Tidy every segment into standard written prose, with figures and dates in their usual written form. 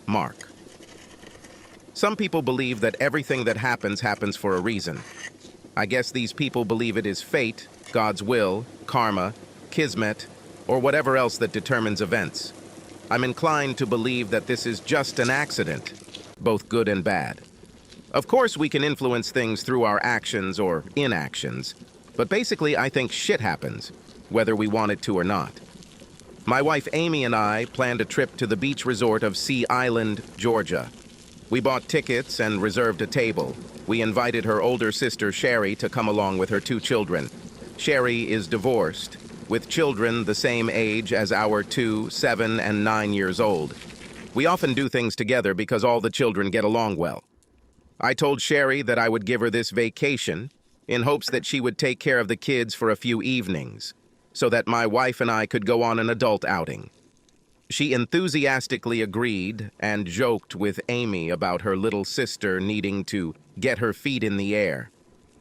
Mark. Some people believe that everything that happens for a reason. I guess these people believe it is fate, God's will, karma, kismet, or whatever else that determines events. I'm inclined to believe that this is just an accident, both good and bad. Of course, we can influence things through our actions or inactions, but basically I think shit happens, whether we want it to or not. My wife Amy and I planned a trip to the beach resort of Sea Island, Georgia. We bought tickets and reserved a table. We invited her older sister Sherry to come along with her 2 children. Sherry is divorced, with children the same age as our 2, 7, and 9 years old. We often do things together because all the children get along well. I told Sherry that I would give her this vacation in hopes that she would take care of the kids for a few evenings, so that my wife and I could go on an adult outing. She enthusiastically agreed and joked with Amy about her little sister needing to get her feet in the air.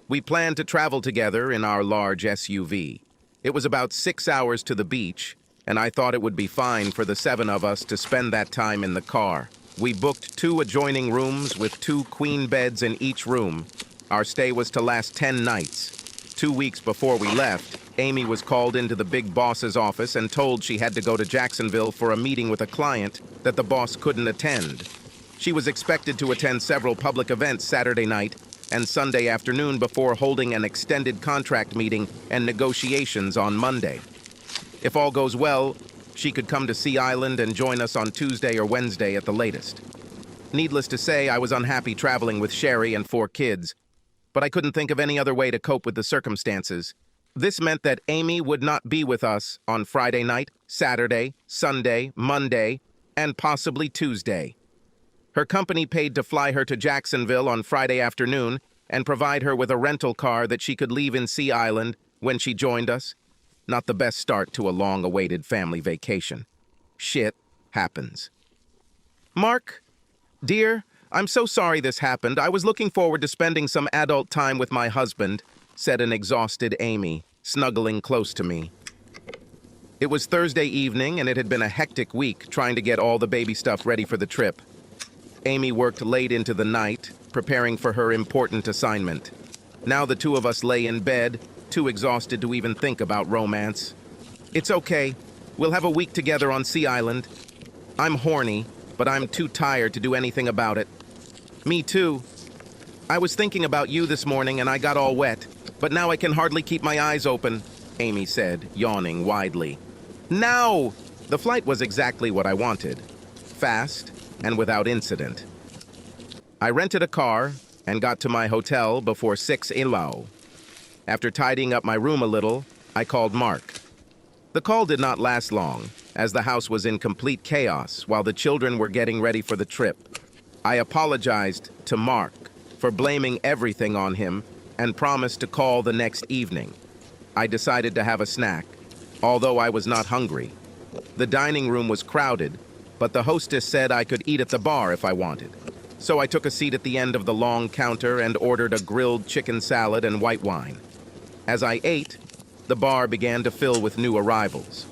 We planned to travel together in our large SUV. It was about 6 hours to the beach, and I thought it would be fine for the 7 of us to spend that time in the car. We booked 2 adjoining rooms with 2 queen beds in each room. Our stay was to last 10 nights. 2 weeks before we left, Amy was called into the big boss's office and told she had to go to Jacksonville for a meeting with a client that the boss couldn't attend. She was expected to attend several public events Saturday night and Sunday afternoon before holding an extended contract meeting and negotiations on Monday. If all goes well, she could come to Sea Island and join us on Tuesday or Wednesday at the latest. Needless to say, I was unhappy traveling with Sherry and 4 kids, but I couldn't think of any other way to cope with the circumstances. This meant that Amy would not be with us on Friday night, Saturday, Sunday, Monday, and possibly Tuesday. Her company paid to fly her to Jacksonville on Friday afternoon and provide her with a rental car that she could leave in Sea Island when she joined us. Not the best start to a long-awaited family vacation. Shit happens. Mark, dear, I'm so sorry this happened. I was looking forward to spending some adult time with my husband, said an exhausted Amy, snuggling close to me. It was Thursday evening, and it had been a hectic week trying to get all the baby stuff ready for the trip. Amy worked late into the night, preparing for her important assignment. Now the 2 of us lay in bed, too exhausted to even think about romance. It's okay. We'll have a week together on Sea Island. I'm horny, but I'm too tired to do anything about it. Me too. I was thinking about you this morning and I got all wet, but now I can hardly keep my eyes open, Amy said, yawning widely. Now! The flight was exactly what I wanted. Fast and without incident. I rented a car and got to my hotel before 6 Ilaw. After tidying up my room a little, I called Mark. The call did not last long, as the house was in complete chaos while the children were getting ready for the trip. I apologized to Mark for blaming everything on him and promised to call the next evening. I decided to have a snack, although I was not hungry. The dining room was crowded, but the hostess said I could eat at the bar if I wanted. So I took a seat at the end of the long counter and ordered a grilled chicken salad and white wine. As I ate, the bar began to fill with new arrivals.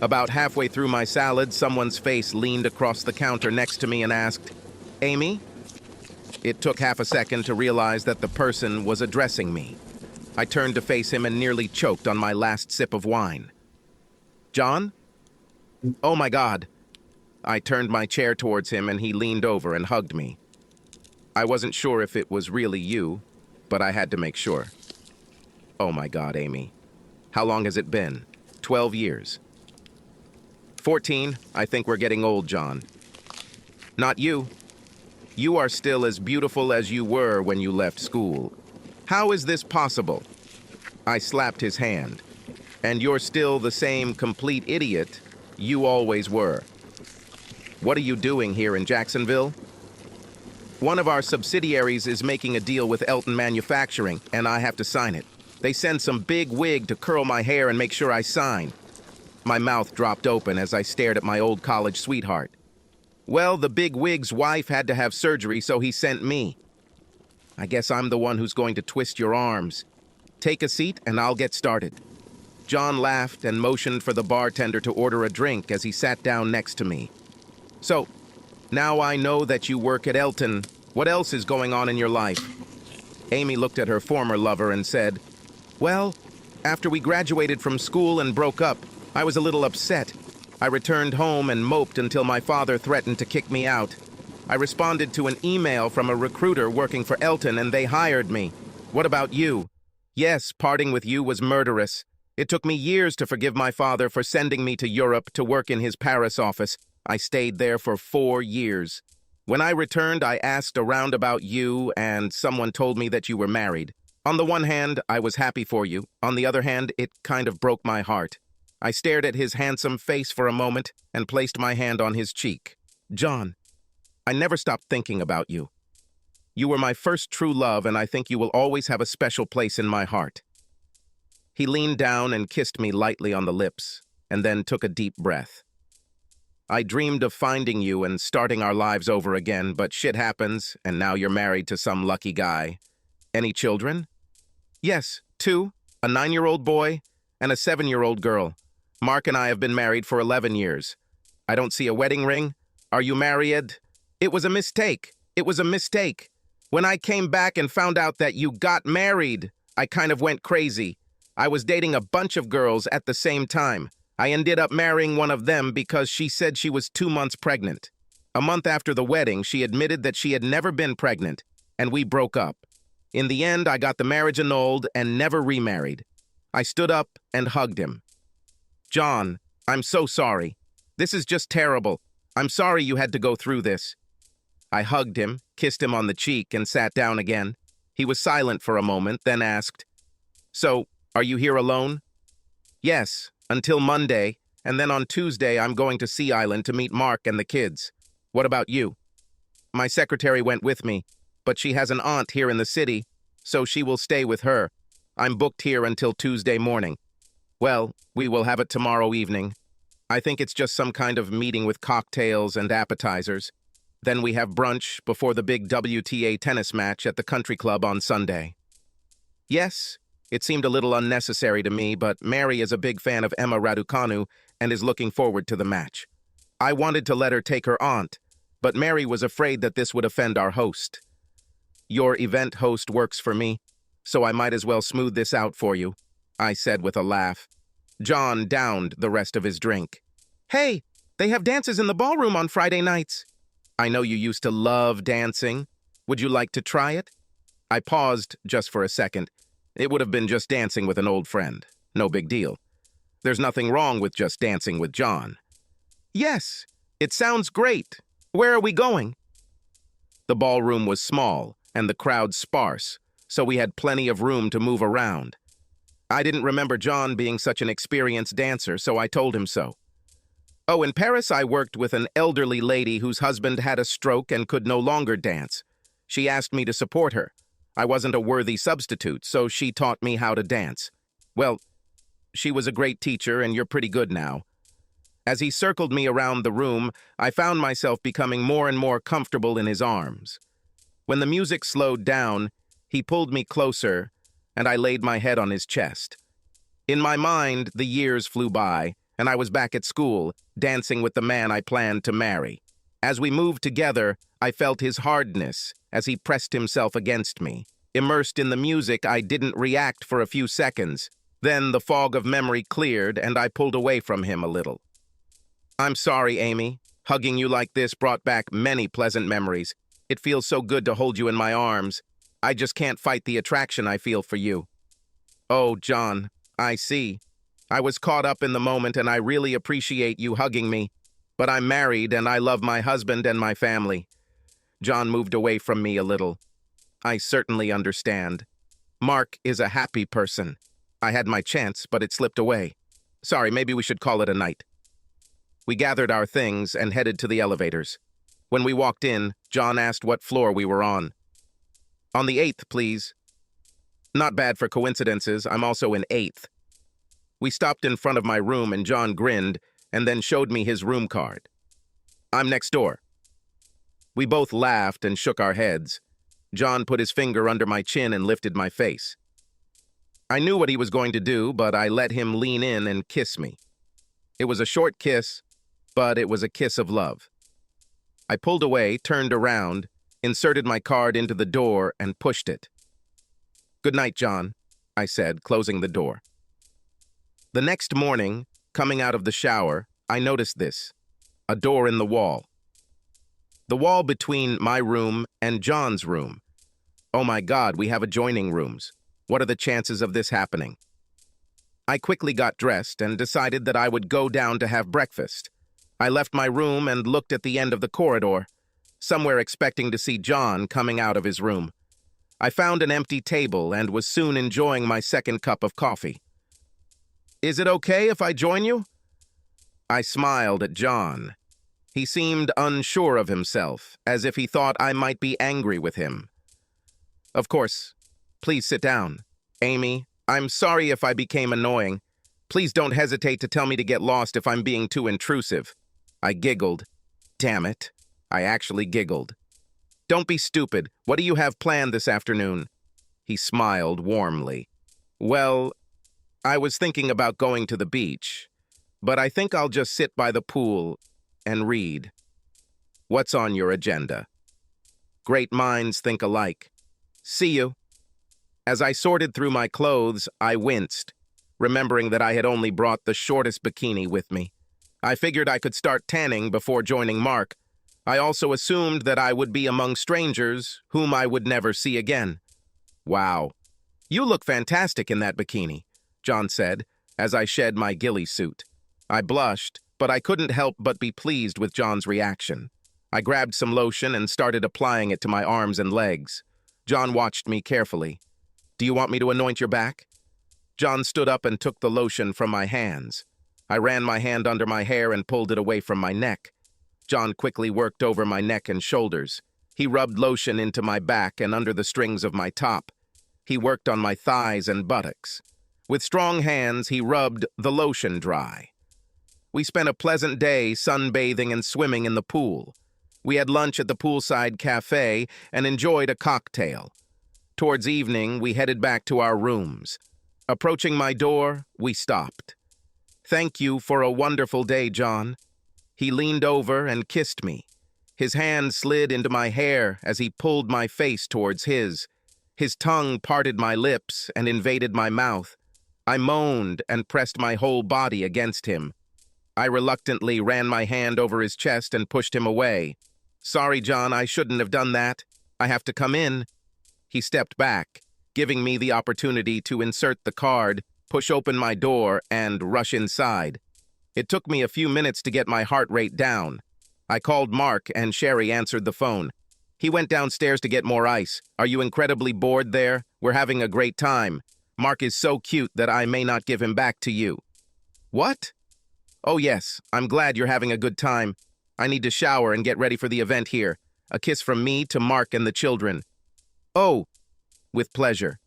About halfway through my salad, someone's face leaned across the counter next to me and asked, "Amy?" It took half a second to realize that the person was addressing me. I turned to face him and nearly choked on my last sip of wine. "John?" "Oh my God." I turned my chair towards him and he leaned over and hugged me. I wasn't sure if it was really you, but I had to make sure. "Oh my God, Amy. How long has it been? 12 years. 14, I think we're getting old, John." "Not you. You are still as beautiful as you were when you left school. How is this possible?" I slapped his hand. "And you're still the same complete idiot you always were. What are you doing here in Jacksonville?" "One of our subsidiaries is making a deal with Elton Manufacturing, and I have to sign it. They send some big wig to curl my hair and make sure I sign." My mouth dropped open as I stared at my old college sweetheart. "Well, the big wig's wife had to have surgery, so he sent me. I guess I'm the one who's going to twist your arms. Take a seat and I'll get started." John laughed and motioned for the bartender to order a drink as he sat down next to me. "So, Now I know that you work at Elton. What else is going on in your life? Amy looked at her former lover and said, "Well, after we graduated from school and broke up, I was a little upset. I returned home and moped until my father threatened to kick me out. I responded to an email from a recruiter working for Elton and they hired me. What about you? Yes, parting with you was murderous. It took me years to forgive my father for sending me to Europe to work in his Paris office. I stayed there for 4 years. When I returned, I asked around about you, and someone told me that you were married. On the one hand, I was happy for you. On the other hand, it kind of broke my heart. I stared at his handsome face for a moment and placed my hand on his cheek. John, I never stopped thinking about you. You were my first true love, and I think you will always have a special place in my heart." He leaned down and kissed me lightly on the lips, and then took a deep breath. "I dreamed of finding you and starting our lives over again, but shit happens, and now you're married to some lucky guy. Any children?" "Yes, 2, a 9-year-old boy and a 7-year-old girl. Mark and I have been married for 11 years. I don't see a wedding ring. Are you married?" "It was a mistake. It was a mistake. When I came back and found out that you got married, I kind of went crazy. I was dating a bunch of girls at the same time. I ended up marrying one of them because she said she was 2 months pregnant. A month after the wedding, she admitted that she had never been pregnant, and we broke up. In the end, I got the marriage annulled and never remarried." I stood up and hugged him. "John, I'm so sorry. This is just terrible. I'm sorry you had to go through this." I hugged him, kissed him on the cheek, and sat down again. He was silent for a moment, then asked, "So, are you here alone?" "Yes, until Monday, and then on Tuesday I'm going to Sea Island to meet Mark and the kids. What about you?" "My secretary went with me, but she has an aunt here in the city, so she will stay with her. I'm booked here until Tuesday morning." "Well, we will have it tomorrow evening. I think it's just some kind of meeting with cocktails and appetizers. Then we have brunch before the big WTA tennis match at the country club on Sunday." Yes, it seemed a little unnecessary to me, but Mary is a big fan of Emma Raducanu and is looking forward to the match. I wanted to let her take her aunt, but Mary was afraid that this would offend our host. "Your event host works for me, so I might as well smooth this out for you," I said with a laugh. John downed the rest of his drink. "Hey, they have dances in the ballroom on Friday nights." "I know you used to love dancing. Would you like to try it?" I paused just for a second. It would have been just dancing with an old friend. No big deal. There's nothing wrong with just dancing with John. "Yes, it sounds great. Where are we going?" The ballroom was small and the crowd sparse, so we had plenty of room to move around. I didn't remember John being such an experienced dancer, so I told him so. "Oh, in Paris I worked with an elderly lady whose husband had a stroke and could no longer dance. She asked me to support her. I wasn't a worthy substitute, so she taught me how to dance. Well, she was a great teacher, and you're pretty good now." As he circled me around the room, I found myself becoming more and more comfortable in his arms. When the music slowed down, he pulled me closer, and I laid my head on his chest. In my mind, the years flew by, and I was back at school, dancing with the man I planned to marry. As we moved together, I felt his hardness as he pressed himself against me. Immersed in the music, I didn't react for a few seconds. Then the fog of memory cleared, and I pulled away from him a little. "I'm sorry, Amy. Hugging you like this brought back many pleasant memories. It feels so good to hold you in my arms. I just can't fight the attraction I feel for you." "Oh, John, I see. I was caught up in the moment, and I really appreciate you hugging me. But I'm married, and I love my husband and my family." John moved away from me a little. "I certainly understand. Mark is a happy person. I had my chance, but it slipped away. Sorry, maybe we should call it a night." We gathered our things and headed to the elevators. When we walked in, John asked what floor we were on. "On the 8th, please." Not bad for coincidences, I'm also in 8th. We stopped in front of my room and John grinned and then showed me his room card. "I'm next door." We both laughed and shook our heads. John put his finger under my chin and lifted my face. I knew what he was going to do, but I let him lean in and kiss me. It was a short kiss, but it was a kiss of love. I pulled away, turned around, inserted my card into the door, and pushed it. "Good night, John," I said, closing the door. The next morning, coming out of the shower, I noticed this: a door in the wall. The wall between my room and John's room. Oh my God, we have adjoining rooms. What are the chances of this happening? I quickly got dressed and decided that I would go down to have breakfast. I left my room and looked at the end of the corridor, somewhere expecting to see John coming out of his room. I found an empty table and was soon enjoying my second cup of coffee. "Is it okay if I join you?" I smiled at John. He seemed unsure of himself, as if he thought I might be angry with him. "Of course. Please sit down. Amy, I'm sorry if I became annoying. Please don't hesitate to tell me to get lost if I'm being too intrusive." I giggled. Damn it. I actually giggled. "Don't be stupid. What do you have planned this afternoon?" He smiled warmly. "Well, I was thinking about going to the beach, but I think I'll just sit by the pool and read." "What's on your agenda?" "Great minds think alike. See you." As I sorted through my clothes, I winced, remembering that I had only brought the shortest bikini with me. I figured I could start tanning before joining Mark. I also assumed that I would be among strangers whom I would never see again. "Wow, you look fantastic in that bikini," John said, as I shed my ghillie suit. I blushed, but I couldn't help but be pleased with John's reaction. I grabbed some lotion and started applying it to my arms and legs. John watched me carefully. "Do you want me to anoint your back?" John stood up and took the lotion from my hands. I ran my hand under my hair and pulled it away from my neck. John quickly worked over my neck and shoulders. He rubbed lotion into my back and under the strings of my top. He worked on my thighs and buttocks. With strong hands, he rubbed the lotion dry. We spent a pleasant day sunbathing and swimming in the pool. We had lunch at the poolside cafe and enjoyed a cocktail. Towards evening, we headed back to our rooms. Approaching my door, we stopped. "Thank you for a wonderful day, John." He leaned over and kissed me. His hand slid into my hair as he pulled my face towards his. His tongue parted my lips and invaded my mouth. I moaned and pressed my whole body against him. I reluctantly ran my hand over his chest and pushed him away. "Sorry, John, I shouldn't have done that. I have to come in." He stepped back, giving me the opportunity to insert the card, push open my door, and rush inside. It took me a few minutes to get my heart rate down. I called Mark, and Sherry answered the phone. "He went downstairs to get more ice. Are you incredibly bored there? We're having a great time. Mark is so cute that I may not give him back to you." "What?" "Oh yes, I'm glad you're having a good time. I need to shower and get ready for the event here. A kiss from me to Mark and the children." "Oh, with pleasure.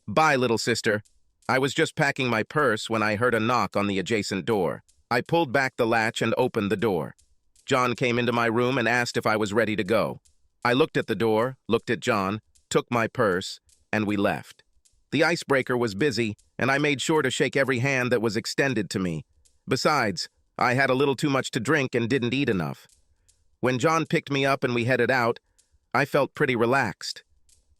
Bye, little sister." I was just packing my purse when I heard a knock on the adjacent door. I pulled back the latch and opened the door. John came into my room and asked if I was ready to go. I looked at the door, looked at John, took my purse, and we left. The icebreaker was busy, and I made sure to shake every hand that was extended to me. Besides, I had a little too much to drink and didn't eat enough. When John picked me up and we headed out, I felt pretty relaxed.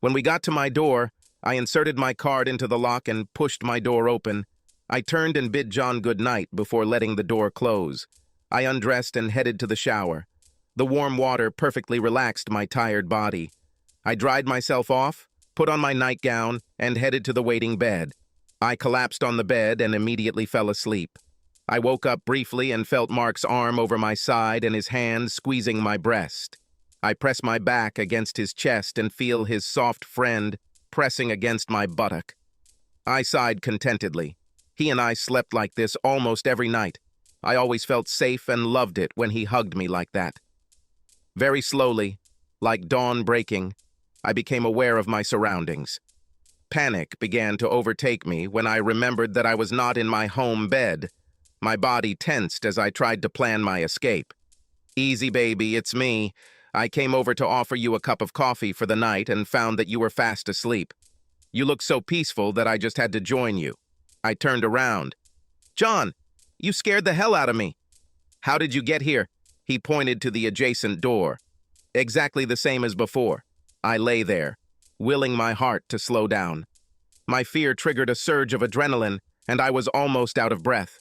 When we got to my door, I inserted my card into the lock and pushed my door open. I turned and bid John good night before letting the door close. I undressed and headed to the shower. The warm water perfectly relaxed my tired body. I dried myself off, put on my nightgown, and headed to the waiting bed. I collapsed on the bed and immediately fell asleep. I woke up briefly and felt Mark's arm over my side and his hand squeezing my breast. I press my back against his chest and feel his soft friend pressing against my buttock. I sighed contentedly. He and I slept like this almost every night. I always felt safe and loved it when he hugged me like that. Very slowly, like dawn breaking, I became aware of my surroundings. Panic began to overtake me when I remembered that I was not in my home bed. My body tensed as I tried to plan my escape. "Easy, baby, it's me. I came over to offer you a cup of coffee for the night and found that you were fast asleep. You looked so peaceful that I just had to join you." I turned around. "John, you scared the hell out of me." "How did you get here?" He pointed to the adjacent door. Exactly the same as before. I lay there, willing my heart to slow down. My fear triggered a surge of adrenaline, and I was almost out of breath.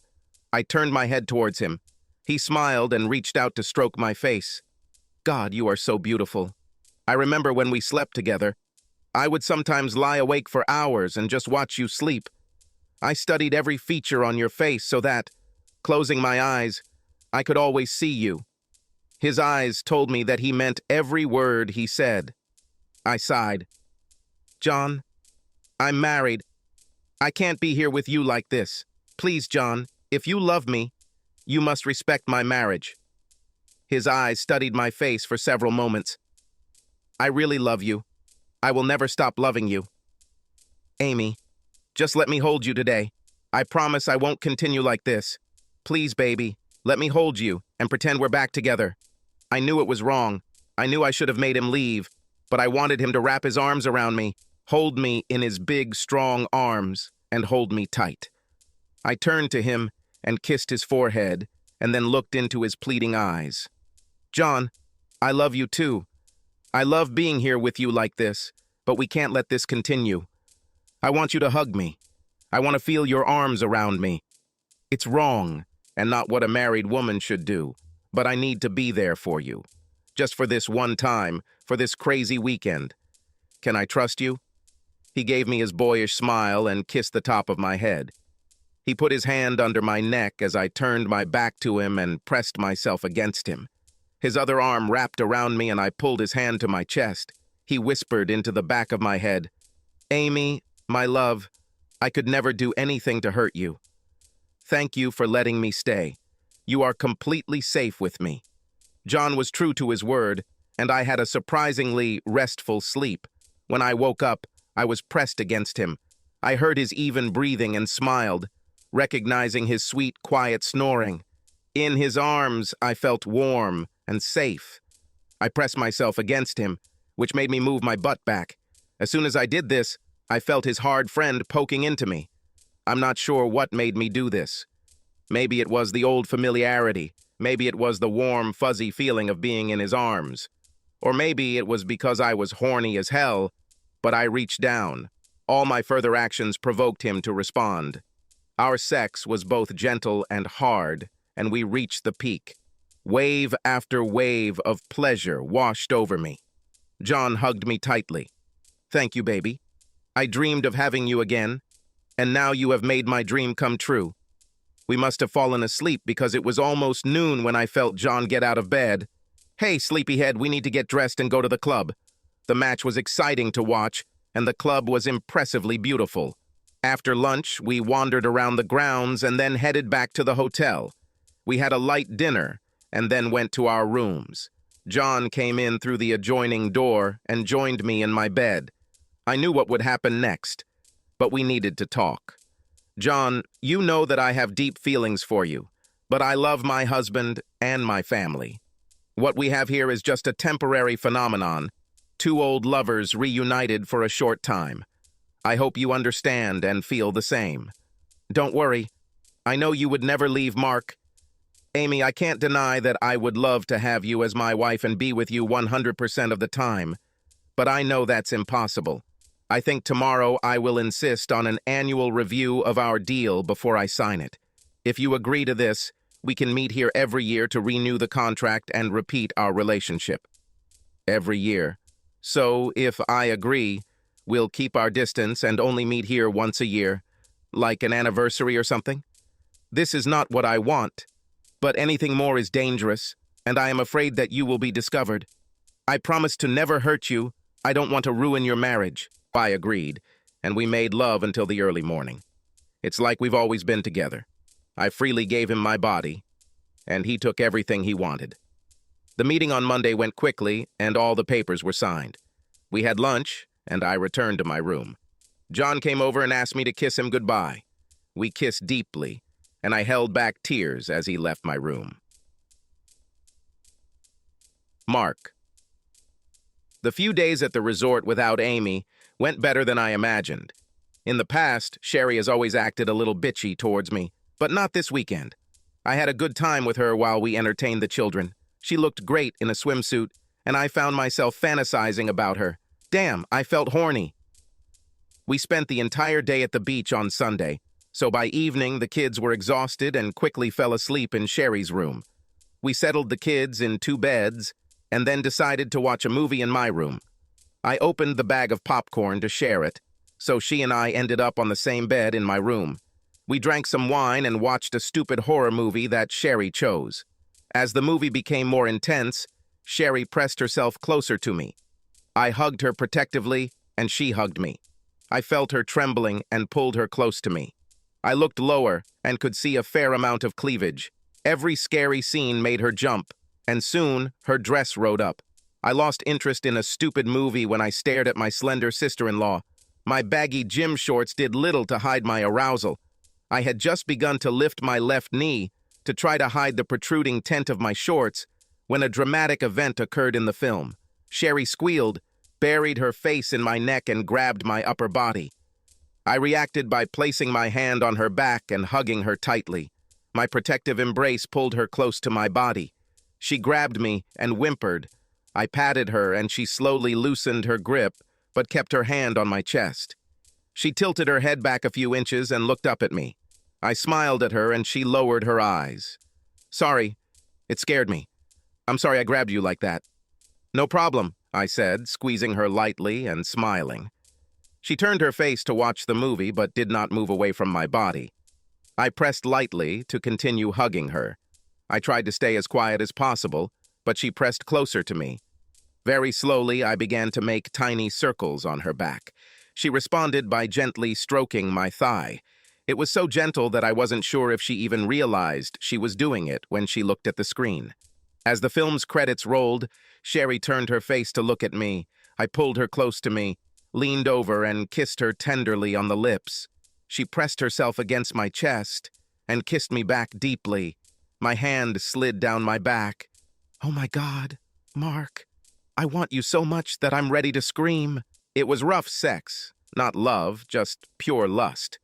I turned my head towards him. He smiled and reached out to stroke my face. God, you are so beautiful. I remember when we slept together. I would sometimes lie awake for hours and just watch you sleep. I studied every feature on your face so that, closing my eyes, I could always see you. His eyes told me that he meant every word he said. I sighed. John, I'm married. I can't be here with you like this. Please, John, if you love me, you must respect my marriage. His eyes studied my face for several moments. I really love you. I will never stop loving you. Amy, just let me hold you today. I promise I won't continue like this. Please, baby, let me hold you and pretend we're back together. I knew it was wrong. I knew I should have made him leave, but I wanted him to wrap his arms around me, hold me in his big, strong arms, and hold me tight. I turned to him and kissed his forehead, and then looked into his pleading eyes. John, I love you too. I love being here with you like this, but we can't let this continue. I want you to hug me. I want to feel your arms around me. It's wrong, and not what a married woman should do, but I need to be there for you. Just for this one time, for this crazy weekend. Can I trust you? He gave me his boyish smile and kissed the top of my head. He put his hand under my neck as I turned my back to him and pressed myself against him. His other arm wrapped around me and I pulled his hand to my chest. He whispered into the back of my head, Amy, my love, I could never do anything to hurt you. Thank you for letting me stay. You are completely safe with me. John was true to his word, and I had a surprisingly restful sleep. When I woke up, I was pressed against him. I heard his even breathing and smiled, recognizing his sweet, quiet snoring. In his arms, I felt warm and safe. I pressed myself against him, which made me move my butt back. As soon as I did this, I felt his hard friend poking into me. I'm not sure what made me do this. Maybe it was the old familiarity. Maybe it was the warm, fuzzy feeling of being in his arms. Or maybe it was because I was horny as hell, but I reached down. All my further actions provoked him to respond. Our sex was both gentle and hard, and we reached the peak. Wave after wave of pleasure washed over me. John hugged me tightly. Thank you, baby. I dreamed of having you again, and now you have made my dream come true. We must have fallen asleep because it was almost noon when I felt John get out of bed. Hey, sleepyhead, we need to get dressed and go to the club. The match was exciting to watch, and the club was impressively beautiful. After lunch, we wandered around the grounds and then headed back to the hotel. We had a light dinner and then went to our rooms. John came in through the adjoining door and joined me in my bed. I knew what would happen next, but we needed to talk. John, you know that I have deep feelings for you, but I love my husband and my family. What we have here is just a temporary phenomenon, two old lovers reunited for a short time. I hope you understand and feel the same. Don't worry, I know you would never leave Mark. Amy, I can't deny that I would love to have you as my wife and be with you 100% of the time, but I know that's impossible. I think tomorrow I will insist on an annual review of our deal before I sign it. If you agree to this, we can meet here every year to renew the contract and repeat our relationship. Every year. So, if I agree, we'll keep our distance and only meet here once a year, like an anniversary or something? This is not what I want, but anything more is dangerous, and I am afraid that you will be discovered. I promise to never hurt you. I don't want to ruin your marriage. I agreed, and we made love until the early morning. It's like we've always been together. I freely gave him my body, and he took everything he wanted. The meeting on Monday went quickly, and all the papers were signed. We had lunch, and I returned to my room. John came over and asked me to kiss him goodbye. We kissed deeply, and I held back tears as he left my room. Mark. The few days at the resort without Amy went better than I imagined. In the past, Sherry has always acted a little bitchy towards me, but not this weekend. I had a good time with her while we entertained the children. She looked great in a swimsuit, and I found myself fantasizing about her. Damn, I felt horny. We spent the entire day at the beach on Sunday, so by evening the kids were exhausted and quickly fell asleep in Sherry's room. We settled the kids in 2 beds and then decided to watch a movie in my room. I opened the bag of popcorn to share it, so she and I ended up on the same bed in my room. We drank some wine and watched a stupid horror movie that Sherry chose. As the movie became more intense, Sherry pressed herself closer to me. I hugged her protectively, and she hugged me. I felt her trembling and pulled her close to me. I looked lower and could see a fair amount of cleavage. Every scary scene made her jump, and soon her dress rode up. I lost interest in a stupid movie when I stared at my slender sister-in-law. My baggy gym shorts did little to hide my arousal. I had just begun to lift my left knee to try to hide the protruding tent of my shorts when a dramatic event occurred in the film. Sherry squealed, buried her face in my neck, and grabbed my upper body. I reacted by placing my hand on her back and hugging her tightly. My protective embrace pulled her close to my body. She grabbed me and whimpered. I patted her and she slowly loosened her grip, but kept her hand on my chest. She tilted her head back a few inches and looked up at me. I smiled at her and she lowered her eyes. Sorry, it scared me. I'm sorry I grabbed you like that. No problem, I said, squeezing her lightly and smiling. She turned her face to watch the movie but did not move away from my body. I pressed lightly to continue hugging her. I tried to stay as quiet as possible, but she pressed closer to me. Very slowly, I began to make tiny circles on her back. She responded by gently stroking my thigh. It was so gentle that I wasn't sure if she even realized she was doing it when she looked at the screen. As the film's credits rolled, Sherry turned her face to look at me. I pulled her close to me, leaned over and kissed her tenderly on the lips. She pressed herself against my chest and kissed me back deeply. My hand slid down my back. Oh my God, Mark, I want you so much that I'm ready to scream. It was rough sex, not love, just pure lust.